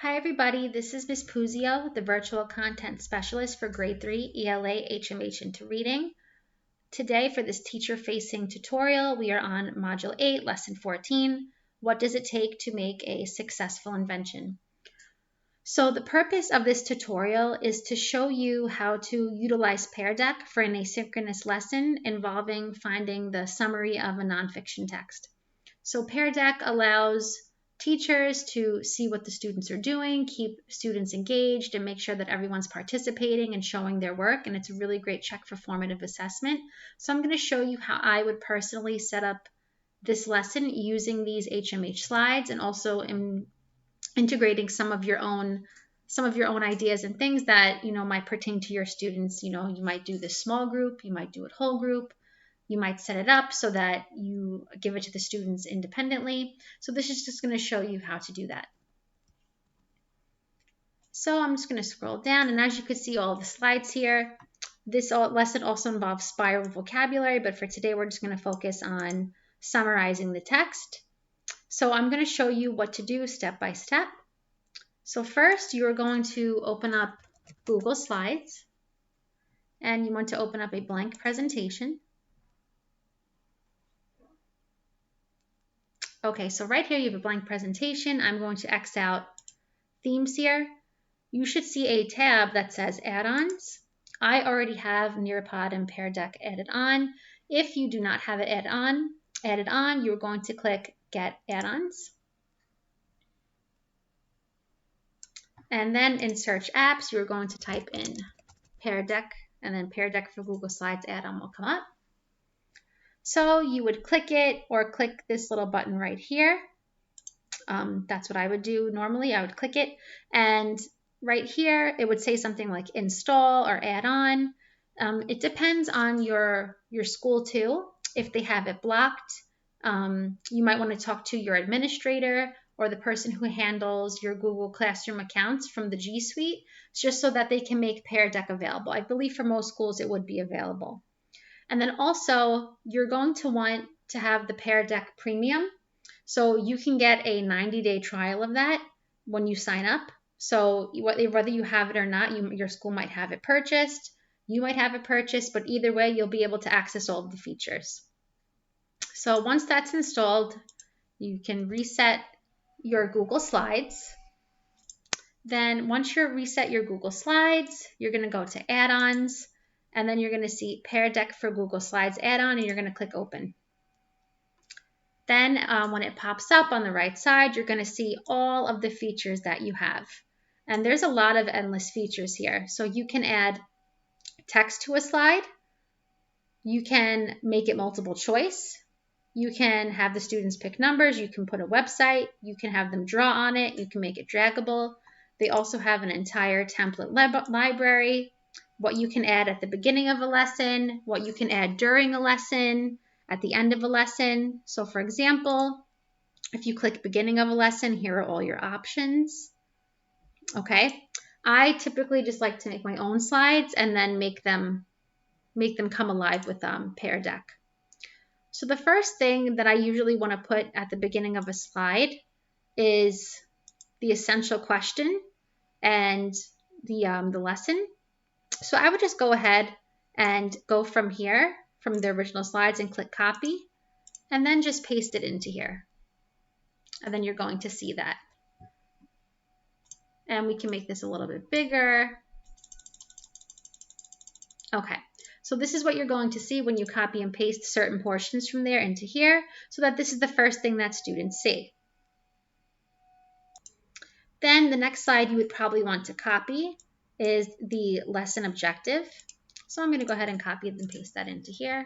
Hi everybody, this is Ms. Puzio, the Virtual Content Specialist for Grade 3 ELA HMH into Reading. Today for this teacher-facing tutorial, we are on Module 8, Lesson 14, What Does It Take to Make a Successful Invention? So the purpose of this tutorial is to show you how to utilize Pear Deck for an asynchronous lesson involving finding the summary of a nonfiction text. So Pear Deck allows teachers to see what the students are doing, keep students engaged, and make sure that everyone's participating and showing their work. And it's a really great check for formative assessment. So I'm going to show you how I would personally set up this lesson using these HMH slides and also integrating some of your own ideas and things that might pertain to your students. You might do this small group, you might do it whole group. You might set it up so that you give it to the students independently. So this is just going to show you how to do that. So I'm just going to scroll down, and as you can see all the slides here, this lesson also involves spiral vocabulary, but for today we're just going to focus on summarizing the text. So I'm going to show you what to do step by step. So first you're going to open up Google Slides, and you want to open up a blank presentation. Okay, so right here you have a blank presentation. I'm going to X out themes here. You should see a tab that says add-ons. I already have Nearpod and Pear Deck added on. If you do not have it added on, you're going to click Get Add-ons. And then in Search Apps, you're going to type in Pear Deck, and then Pear Deck for Google Slides add-on will come up. So you would click it or click this little button right here. That's what I would do normally. I would click it, and right here it would say something like install or add on. It depends on your school too. If they have it blocked, you might want to talk to your administrator or the person who handles your Google Classroom accounts from the G Suite, just so that they can make Pear Deck available. I believe for most schools it would be available. And then also, you're going to want to have the Pear Deck Premium. So you can get a 90-day trial of that when you sign up. So whether you have it or not, your school might have it purchased. You might have it purchased, but either way, you'll be able to access all of the features. So once that's installed, you can reset your Google Slides. Then once you're reset your Google Slides, you're going to go to add-ons. And then you're going to see Pear Deck for Google Slides add-on, and you're going to click Open. Then when it pops up on the right side, you're going to see all of the features that you have. And there's a lot of endless features here. So you can add text to a slide. You can make it multiple choice. You can have the students pick numbers. You can put a website. You can have them draw on it. You can make it draggable. They also have an entire template library. What you can add at the beginning of a lesson, what you can add during a lesson, at the end of a lesson. So for example, if you click beginning of a lesson, here are all your options. Okay, I typically just like to make my own slides and then make them come alive with Pear Deck. So the first thing that I usually want to put at the beginning of a slide is the essential question and the lesson. So I would just go ahead and go from here, from the original slides, and click copy, and then just paste it into here. And then you're going to see that. And we can make this a little bit bigger. Okay, so this is what you're going to see when you copy and paste certain portions from there into here, so that this is the first thing that students see. Then the next slide you would probably want to copy is the lesson objective. So I'm going to go ahead and copy and paste that into here.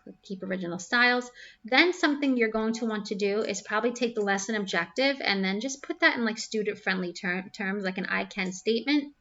Click Keep Original Styles. Then something you're going to want to do is probably take the lesson objective and then just put that in like student-friendly terms, like an I can statement,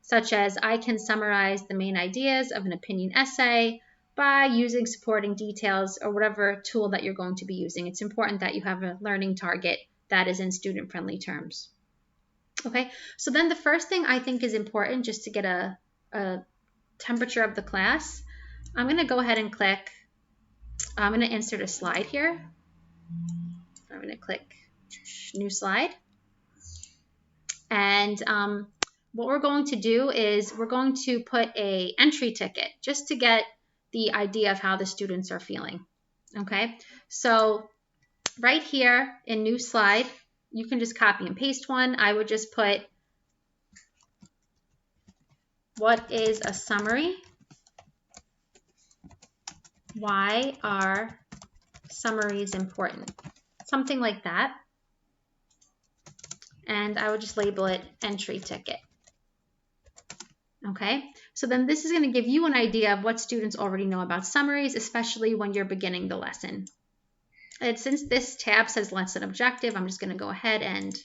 such as I can summarize the main ideas of an opinion essay by using supporting details or whatever tool that you're going to be using. It's important that you have a learning target that is in student-friendly terms. Okay, so then the first thing I think is important, just to get a temperature of the class, I'm going to go ahead and click, I'm going to insert a slide here. I'm going to click New Slide. And what we're going to do is we're going to put a entry ticket just to get the idea of how the students are feeling. Okay, so right here in new slide, you can just copy and paste one. I would just put, what is a summary? Why are summaries important? Something like that. And I would just label it entry ticket. Okay, so then this is going to give you an idea of what students already know about summaries, especially when you're beginning the lesson. And since this tab says lesson objective, I'm just going to go ahead and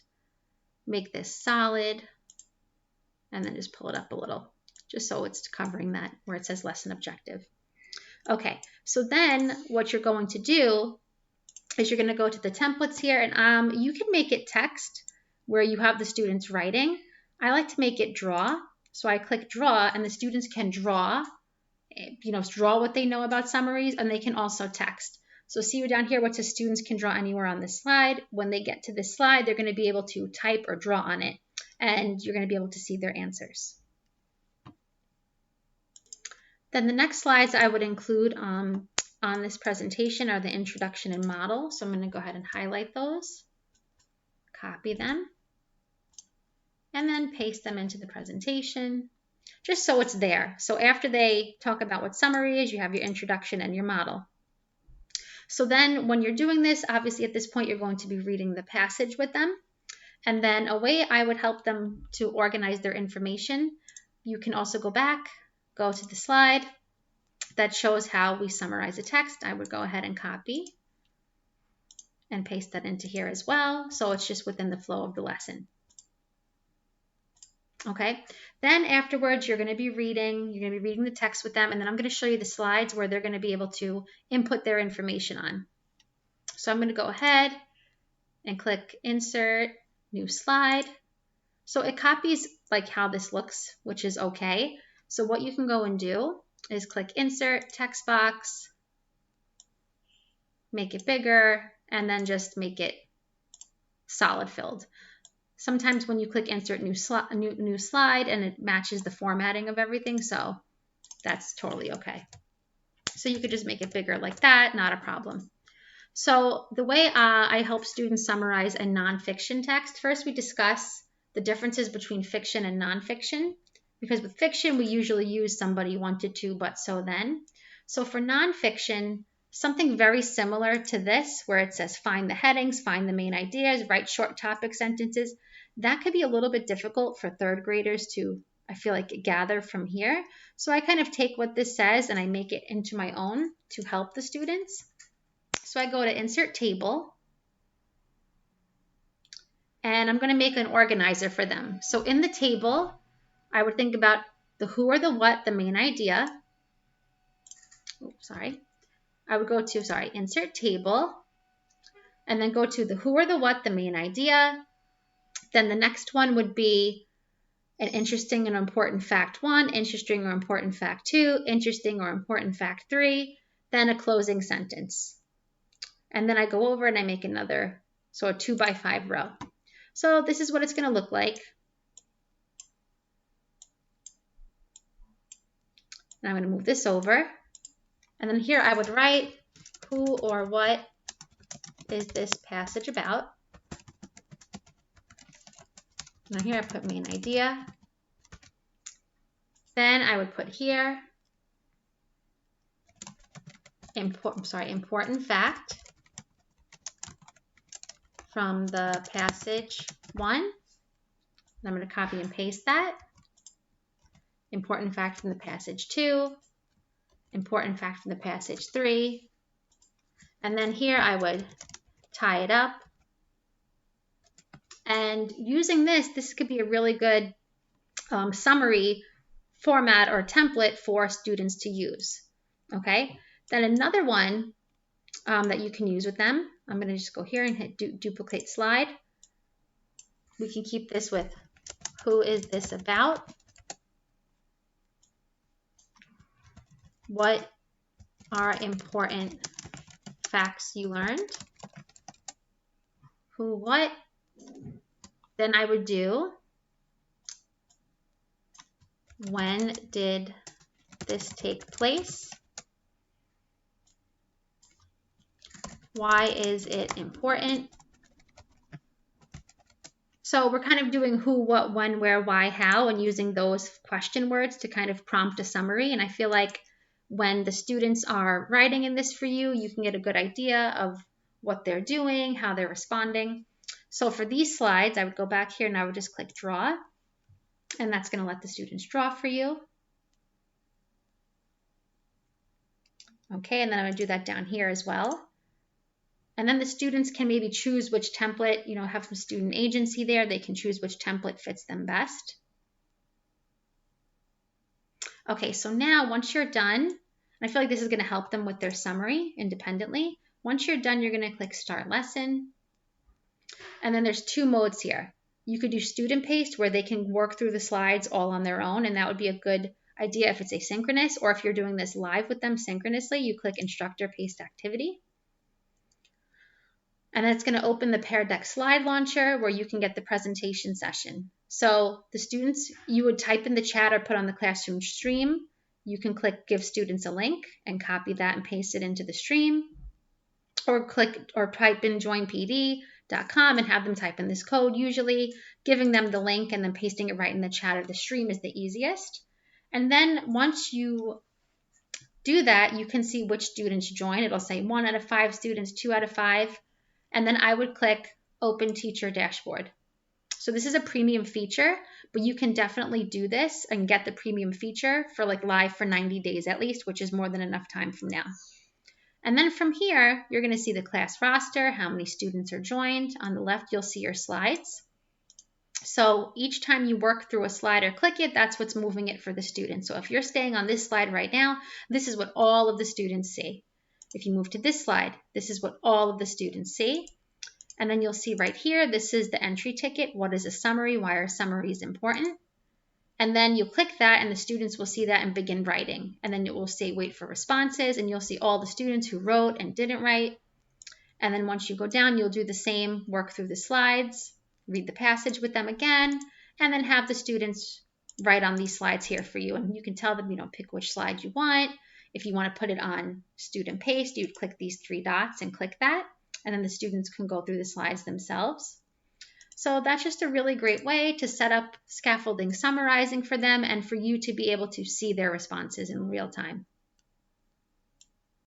make this solid and then just pull it up a little, just so it's covering that where it says lesson objective. Okay, so then what you're going to do is you're going to go to the templates here, and you can make it text where you have the students writing. I like to make it draw. So I click draw, and the students can draw, draw what they know about summaries, and they can also text. So see down here what says students can draw anywhere on this slide. When they get to this slide, they're going to be able to type or draw on it, and you're going to be able to see their answers. Then the next slides I would include on this presentation are the introduction and model. So I'm going to go ahead and highlight those, copy them, and then paste them into the presentation, just so it's there. So after they talk about what summary is, you have your introduction and your model. So then when you're doing this, obviously at this point, you're going to be reading the passage with them. And then a way I would help them to organize their information, you can also go back, go to the slide that shows how we summarize a text. I would go ahead and copy and paste that into here as well. So it's just within the flow of the lesson. Okay, then afterwards, you're going to be reading the text with them, and then I'm going to show you the slides where they're going to be able to input their information on. So I'm going to go ahead and click Insert, New Slide. So it copies like how this looks, which is okay. So what you can go and do is click Insert, Text Box, make it bigger, and then just make it solid filled. Sometimes when you click Insert new slide and it matches the formatting of everything, so that's totally okay. So you could just make it bigger like that, not a problem. So the way I help students summarize a nonfiction text, first we discuss the differences between fiction and nonfiction, because with fiction we usually use somebody wanted to, but so then. So for nonfiction, something very similar to this, where it says find the headings, find the main ideas, write short topic sentences, that could be a little bit difficult for third graders to, I feel like, gather from here. So I kind of take what this says and I make it into my own to help the students. So I go to Insert Table, and I'm going to make an organizer for them. So in the table, I would think about the who or the what, the main idea. I would go to, Insert Table, and then go to the who or the what, the main idea. Then the next one would be an interesting and important fact 1, interesting or important fact 2, interesting or important fact 3, then a closing sentence. And then I go over and I make another, so a 2x5 row. So this is what it's going to look like. And I'm going to move this over. And then here I would write who or what is this passage about. Now here I put main idea. Then I would put here important fact from the passage 1. And I'm going to copy and paste that. Important fact from the passage 2. Important fact from the passage 3. And then here I would tie it up. And using this could be a really good summary format or template for students to use. Okay, then another one that you can use with them, I'm going to just go here and hit duplicate slide. We can keep this with who is this about? What are important facts you learned? Who, what? Then I would do When did this take place? Why is it important? So we're kind of doing who, what, when, where, why, how, and using those question words to kind of prompt a summary. And I feel like when the students are writing in this for you, you can get a good idea of what they're doing, how they're responding. So for these slides, I would go back here and I would just click draw, and that's going to let the students draw for you. Okay, and then I'm going to do that down here as well. And then the students can maybe choose which template, have some student agency there. They can choose which template fits them best. Okay, so now once you're done, and I feel like this is going to help them with their summary independently. Once you're done, you're going to click Start Lesson. And then there's two modes here. You could do student paced where they can work through the slides all on their own, and that would be a good idea if it's asynchronous, or if you're doing this live with them synchronously, you click Instructor Paced Activity. And then it's going to open the Pear Deck slide launcher where you can get the presentation session. So the students, you would type in the chat or put on the classroom stream. You can click Give Students a Link and copy that and paste it into the stream. Or type in joinpd.com and have them type in this code. Usually giving them the link and then pasting it right in the chat of the stream is the easiest. And then once you do that, you can see which students join. It'll say 1 out of 5 students, 2 out of 5. And then I would click Open Teacher Dashboard. So this is a premium feature, but you can definitely do this and get the premium feature for live for 90 days at least, which is more than enough time from now. And then from here, you're going to see the class roster, how many students are joined. On the left, you'll see your slides. So each time you work through a slide or click it, that's what's moving it for the students. So if you're staying on this slide right now, this is what all of the students see. If you move to this slide, this is what all of the students see. And then you'll see right here, this is the entry ticket. What is a summary? Why are summaries important? And then you click that and the students will see that and begin writing. And then it will say wait for responses, and you'll see all the students who wrote and didn't write. And then once you go down, you'll do the same, work through the slides, read the passage with them again, and then have the students write on these slides here for you. And you can tell them, pick which slide you want. If you want to put it on student paste, you'd click these 3 dots and click that, and then the students can go through the slides themselves. So that's just a really great way to set up scaffolding summarizing for them and for you to be able to see their responses in real time.